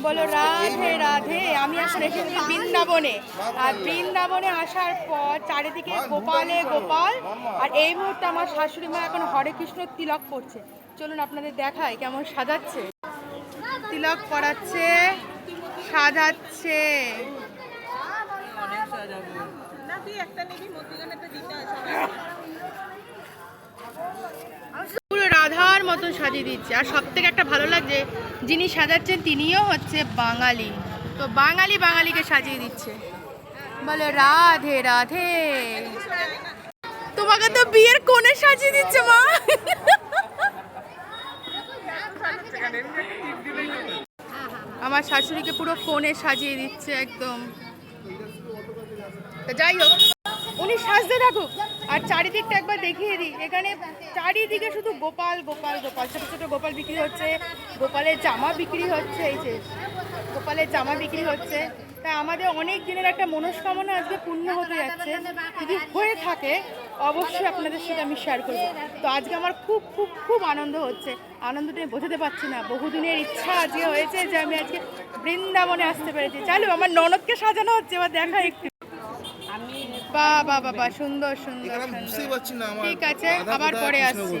বলো রাধে রাধে। আমি এখন এসেছি বৃন্দাবনে, আর বৃন্দাবনে আসার পর চারিদিকে গোপালে গোপাল, আর এই মুহূর্তে আমার শাশুড়ি মা এখন হরে কৃষ্ণ তিলক করছে। চলুন আপনাদের দেখাই কেমন সাজাচ্ছে, তিলক করাচ্ছে, সাজাচ্ছে। পুরো রাধার মতন সাজিয়ে দিচ্ছে। আর সব থেকে একটা ভালো লাগছে, যিনি সাজাচ্ছেন তিনিও হচ্ছে বাঙালি, তো বাঙালি বাঙালিকে সাজিয়ে দিচ্ছে। বলে রাধে রাধে। তোমাকে তো বিয়ের কোণে সাজিয়ে দিচ্ছে মা। আমার শাশুড়িকে পুরো কোণে সাজিয়ে দিচ্ছে একদম। যাই হোক, উনি সাজতে থাকুক, আর চারিদিকটা একবার দেখিয়ে দিই। এখানে চারিদিকে শুধু গোপাল গোপাল গোপাল, ছোটো ছোটো গোপাল বিক্রি হচ্ছে, গোপালের জামা বিক্রি হচ্ছে। এই যে গোপালের জামা বিক্রি হচ্ছে। তাই আমাদের অনেক দিনের একটা মনস্কামনা আজকে পূর্ণ হতে যাচ্ছে। যদি হয়ে থাকে অবশ্যই আপনাদের সাথে আমি শেয়ার করব। তো আজকে আমার খুব খুব খুব আনন্দ হচ্ছে, আনন্দটা আমি বোঝাতে পারছি না। বহুদিনের ইচ্ছা আজকে হয়েছে যে আমি আজকে বৃন্দাবনে আসতে পেরেছি। চালু আমার ননদকে সাজানো হচ্ছে, এবার দেখা একটু। বাহ বাহ বাহ, সুন্দর সুন্দর সুন্দর। ঠিক আছে, আবার পরে আসছি।